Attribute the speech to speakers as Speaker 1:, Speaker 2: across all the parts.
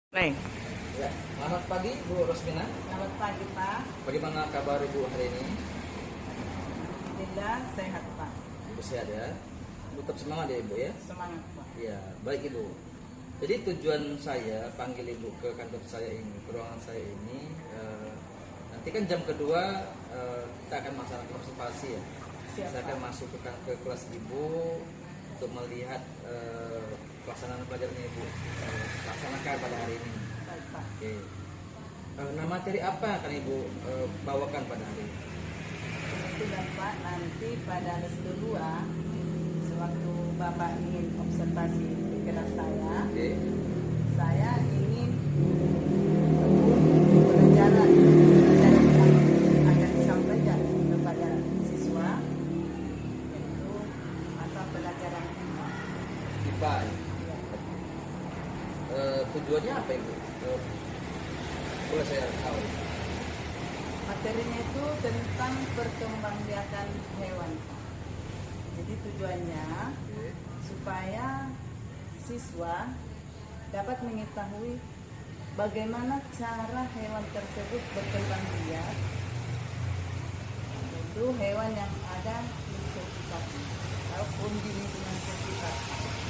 Speaker 1: Neng,
Speaker 2: Ya, selamat pagi Bu Rosmina.
Speaker 1: selamat pagi Pak.
Speaker 2: Bagaimana kabar Ibu hari ini?
Speaker 1: Alhamdulillah sehat Pak.
Speaker 2: Ibu sehat ya? Tetap semangat ya Ibu ya?
Speaker 1: Semangat Pak.
Speaker 2: Iya, baik Ibu. Jadi tujuan saya panggil Ibu ke kantor saya ini, ke ruangan saya ini, nanti kan jam kedua kita akan melaksanakan observasi ya.
Speaker 1: Siap,
Speaker 2: Saya akan
Speaker 1: Pak.
Speaker 2: masuk ke kelas Ibu untuk melihat pelaksanaan pelajaran Ibu laksanakan pada hari ini.
Speaker 1: Baik Pak.
Speaker 2: Oke. Nah, materi apa yang akan Ibu bawakan pada hari ini?
Speaker 1: Kebetulan Pak, nanti pada les kedua, sewaktu Bapak ingin observasi di kelas
Speaker 2: Oke.
Speaker 1: saya ingin pelajaran yang akan disampaikan kepada siswa yaitu mata pelajaran IPA.
Speaker 2: IPA.
Speaker 1: Ya.
Speaker 2: Tujuannya apa Ibu? Boleh saya tahu?
Speaker 1: Materinya itu tentang perkembangbiakan hewan. Jadi tujuannya
Speaker 2: Oke.
Speaker 1: supaya siswa dapat mengetahui bagaimana cara hewan tersebut berkembang biak. Itu hewan yang ada di sekitar ataupun di lingkungan sekitar.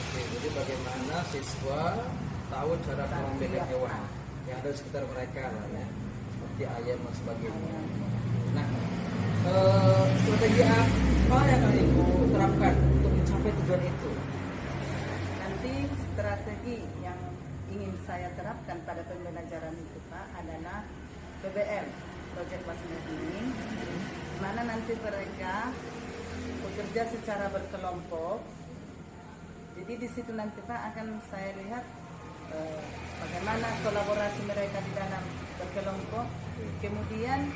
Speaker 2: Oke, jadi bagaimana siswa tahu cara membedakan hewan yang ada di sekitar mereka lah ya, seperti ayam dan sebagainya. Nah, strategi apa yang akan Ibu terapkan untuk mencapai tujuan itu?
Speaker 1: Nanti strategi yang ingin saya terapkan pada pembelajaran itu Pak adalah PBM, Project Based Learning, di mana nanti mereka bekerja secara berkelompok. Jadi di situ nanti Pak akan saya lihat bagaimana kolaborasi mereka di dalam berkelompok. Kemudian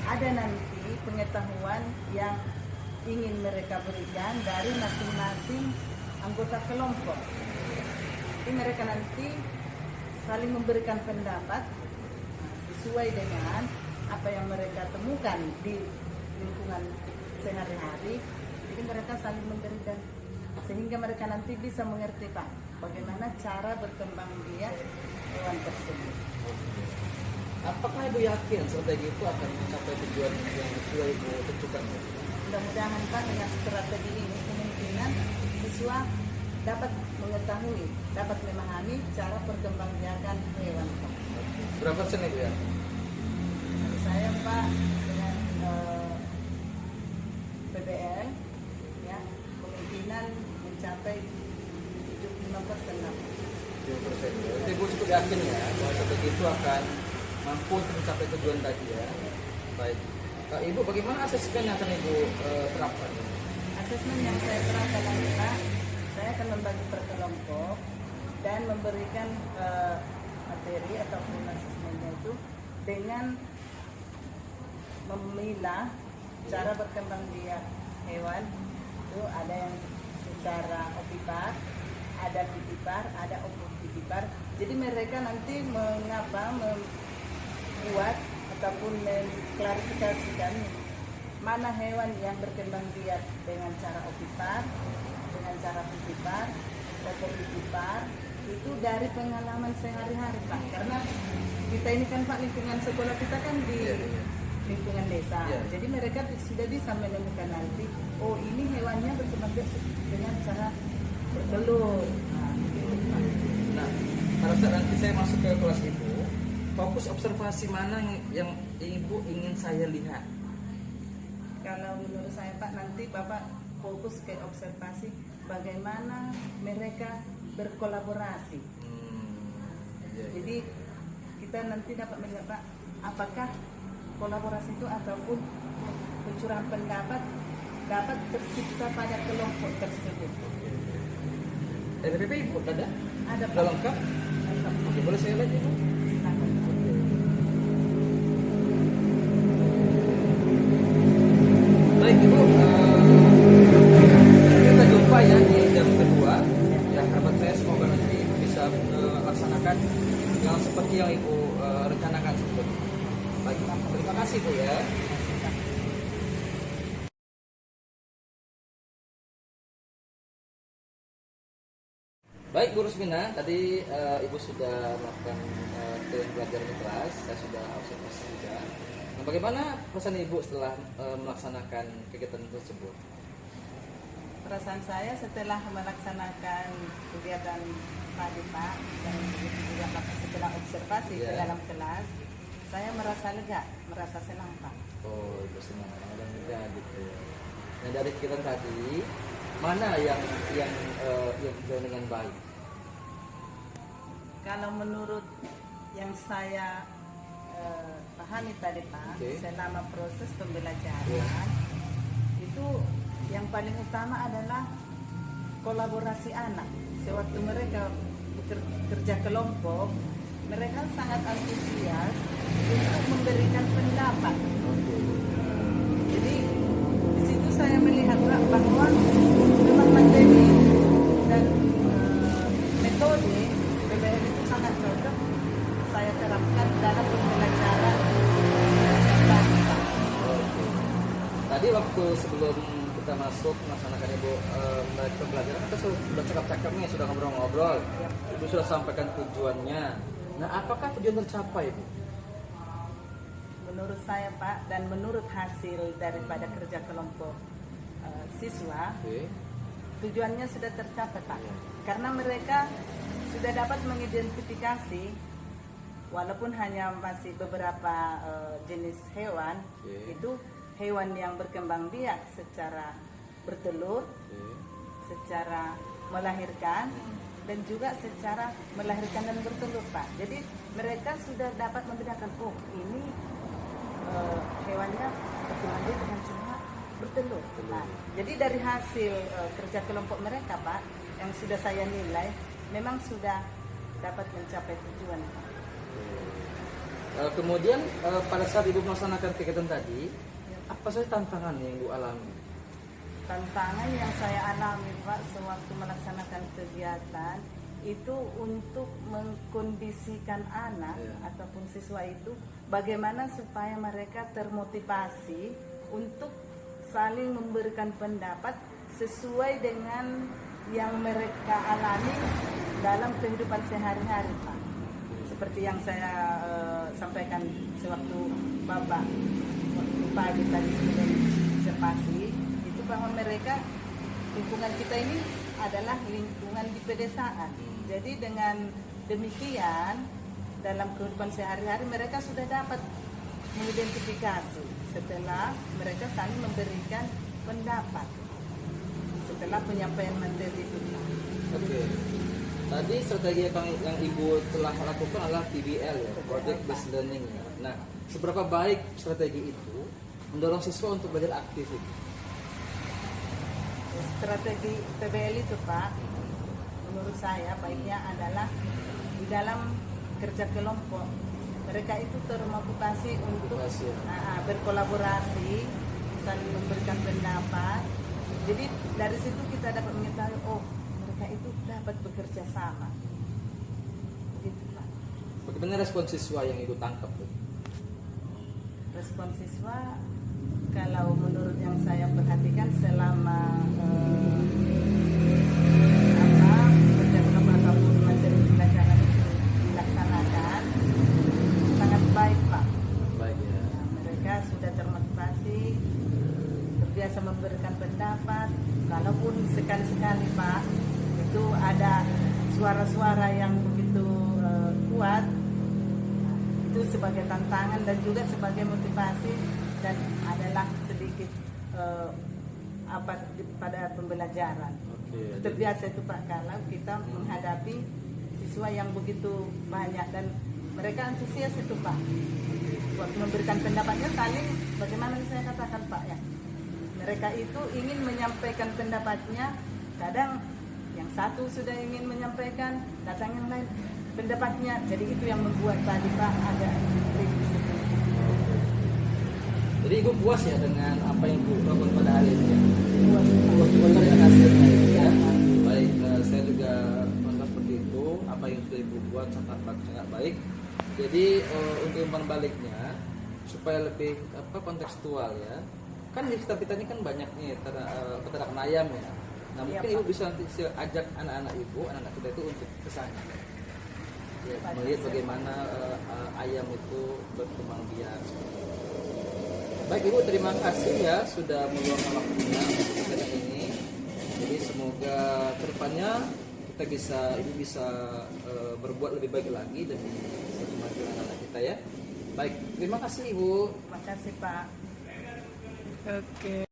Speaker 1: ada nanti pengetahuan yang ingin mereka berikan dari masing-masing anggota kelompok. Jadi mereka nanti saling memberikan pendapat sesuai dengan apa yang mereka temukan di lingkungan sehari-hari. Jadi mereka saling memberikan sehingga mereka nanti bisa mengerti Pak bagaimana cara berkembang biak hewan tersebut.
Speaker 2: Apakah Ibu yakin strategi itu akan mencapai tujuan yang sudah Ibu tentukan?
Speaker 1: Mudah-mudahan Pak dengan strategi ini kemungkinan siswa dapat mengetahui, dapat memahami cara perkembangbiakan hewan Pak.
Speaker 2: Berapa persen Ibu ya?
Speaker 1: Menurut saya Pak dengan PBL ya kemungkinan mencapai 75% lah.
Speaker 2: 20%. Jadi Ibu cukup yakin ya bahwa strategi itu akan mampu untuk mencapai tujuan tadi ya. Baik. Ibu, bagaimana asesmen yang akan Ibu terapkan?
Speaker 1: Asesmen yang saya terapkan adalah saya akan membagi per kelompok dan memberikan materi ataupun asesmennya itu dengan memilah cara berkembang biak hewan. Itu ada yang secara opipar, ada pipipar, ada opopipipar. Jadi mereka nanti mengapa membuat ataupun mengklarifikasikan mana hewan yang berkembang biak dengan cara opipar, dengan cara pipipar, atau pipipar. Itu dari pengalaman sehari-hari Pak. Karena kita ini kan Pak lingkungan sekolah kita kan di lingkungan desa. Jadi mereka sudah bisa menemukan nanti, oh ini hewannya berkembang biak dengan cara bertelur. Nah, gitu, Pak.
Speaker 2: Nah, pada saat nanti saya masuk ke kelas Ibu, fokus observasi mana yang Ibu ingin saya lihat?
Speaker 1: Kalau menurut saya Pak nanti Bapak fokus ke observasi bagaimana mereka berkolaborasi. Jadi kita nanti dapat melihat Pak apakah kolaborasi itu ataupun pencurahan pendapat dapat tercipta pada kelompok tersebut.
Speaker 2: SPP Ibu ada?
Speaker 1: Ada Pak.
Speaker 2: Sudah lengkap?
Speaker 1: Lengkap.
Speaker 2: Oke, boleh saya lihat Ibu?
Speaker 1: Silakan.
Speaker 2: Baik Ibu, kita jumpa ya di jam kedua. Ya, harapan saya semoga nanti Ibu bisa melaksanakan yang seperti yang Ibu rencanakan sebelumnya. Baik, terima kasih Bu ya. Baik Bu Rusmina, tadi Ibu sudah melakukan kegiatan belajar di kelas, saya sudah observasi juga. Nah, bagaimana perasaan Ibu setelah melaksanakan kegiatan tersebut?
Speaker 1: Perasaan saya setelah melaksanakan kegiatan tadi Pak, dan begitu juga Pak, setelah observasi ke
Speaker 2: Ya.
Speaker 1: dalam kelas, saya merasa lega, merasa senang Pak.
Speaker 2: Oh, Ibu senang dan juga gitu. Nah, dari kegiatan tadi, mana yang berjalan dengan baik?
Speaker 1: Kalau menurut yang saya pahami tadi Pak,
Speaker 2: Oke.
Speaker 1: selama proses pembelajaran
Speaker 2: Ya.
Speaker 1: itu yang paling utama adalah kolaborasi anak. Sewaktu mereka kerja kelompok, mereka sangat antusias untuk memberikan pendapat. Jadi di situ saya melihat Pak, bahwa memang materi dan metode BBM itu sangat cocok saya terapkan dalam pembelajaran tadi Pak.
Speaker 2: Oke. Tadi waktu sebelum kita masuk melaksanakan Ibu pembelajaran, kita sudah cakap-cakap nih, sudah ngobrol-ngobrol.
Speaker 1: Ya.
Speaker 2: Ibu sudah sampaikan tujuannya. Nah, apakah tujuan tercapai, Bu?
Speaker 1: Menurut saya Pak, dan menurut hasil daripada kerja kelompok siswa,
Speaker 2: Oke.
Speaker 1: tujuannya sudah tercapai Pak.
Speaker 2: Ya.
Speaker 1: Karena mereka sudah dapat mengidentifikasi, walaupun hanya masih beberapa jenis hewan,
Speaker 2: Oke.
Speaker 1: itu hewan yang berkembang biak secara bertelur,
Speaker 2: Oke.
Speaker 1: secara melahirkan, dan juga secara melahirkan dan bertelur Pak. Jadi mereka sudah dapat membedakan, oh ini hewannya berkembang biak dengan cuma bertelur. Nah, jadi dari hasil kerja kelompok mereka Pak, yang sudah saya nilai, memang sudah dapat mencapai tujuan Pak.
Speaker 2: Kemudian pada saat Ibu melaksanakan kegiatan tadi, apa saja tantangan yang Ibu alami?
Speaker 1: Tantangan yang saya alami Pak sewaktu melaksanakan kegiatan itu untuk mengkondisikan anak
Speaker 2: Ya.
Speaker 1: ataupun siswa itu bagaimana supaya mereka termotivasi untuk saling memberikan pendapat sesuai dengan yang mereka alami dalam kehidupan sehari-hari Pak. Seperti yang saya sampaikan sewaktu Bapak waktu pagi tadi sebelum observasi, itu bahwa mereka, lingkungan kita ini adalah lingkungan di pedesaan. Jadi dengan demikian dalam kehidupan sehari-hari mereka sudah dapat mengidentifikasi setelah mereka saling memberikan pendapat setelah penyampaian materi itu.
Speaker 2: Oke. Tadi strategi yang Ibu telah lakukan adalah PBL ya, Project Based Learning ya. Nah, seberapa baik strategi itu mendorong siswa untuk belajar aktif itu?
Speaker 1: Strategi PBL itu Pak, menurut saya baiknya adalah di dalam kerja kelompok mereka itu termotivasi untuk
Speaker 2: Motivasi, ya.
Speaker 1: berkolaborasi, saling memberikan pendapat. Jadi dari situ kita dapat mengetahui, oh mereka itu dapat bekerja sama. Begitu Pak.
Speaker 2: Bagaimana respon siswa yang Ibu tangkap, Bu?
Speaker 1: Respon siswa, kalau menurut yang saya perhatikan selama kerja kelompok ataupun materi pembelajaran itu dilaksanakan sangat baik Pak.
Speaker 2: Baik ya.
Speaker 1: Nah, mereka sudah termotivasi, terbiasa memberikan pendapat. Kalaupun sekali-sekali Pak itu ada suara-suara yang begitu kuat, itu sebagai tantangan dan juga sebagai motivasi dan adalah sedikit pada pembelajaran.
Speaker 2: Oke.
Speaker 1: Terbiasa itu Pak kalau kita menghadapi siswa yang begitu banyak dan mereka antusias itu Pak. Waktu memberikan pendapatnya saling, bagaimana saya katakan Pak ya, mereka itu ingin menyampaikan pendapatnya, kadang yang satu sudah ingin menyampaikan, datang yang lain pendapatnya, jadi itu yang membuat tadi Pak agak lebih sedikit.
Speaker 2: Jadi Ibu puas ya dengan apa yang Ibu lakukan pada hari ini? Ya?
Speaker 1: Buat Pak.
Speaker 2: Puas dengan hasilnya ya?
Speaker 1: Ya.
Speaker 2: Baik, saya juga menganggap seperti itu. Apa yang sudah Ibu buat sangat baik. Jadi untuk umpan baliknya supaya lebih kontekstual ya. Kan di sekitar kita ini kan banyak nih peternak ayam ya. Nah
Speaker 1: Iya,
Speaker 2: mungkin
Speaker 1: Pak.
Speaker 2: ibu bisa nanti ajak anak-anak ibu, anak-anak kita itu untuk ke sana. Ya,
Speaker 1: Pak,
Speaker 2: melihat
Speaker 1: bisa.
Speaker 2: bagaimana ayam itu berkembang biak. Baik ibu, terima kasih ya sudah meluangkan waktunya untuk kegiatan ini. Jadi semoga kedepannya kita bisa ibu bisa berbuat lebih baik lagi demi kemajuan anak-anak kita ya. Baik, terima kasih ibu.
Speaker 1: Terima kasih Pak.
Speaker 3: Oke.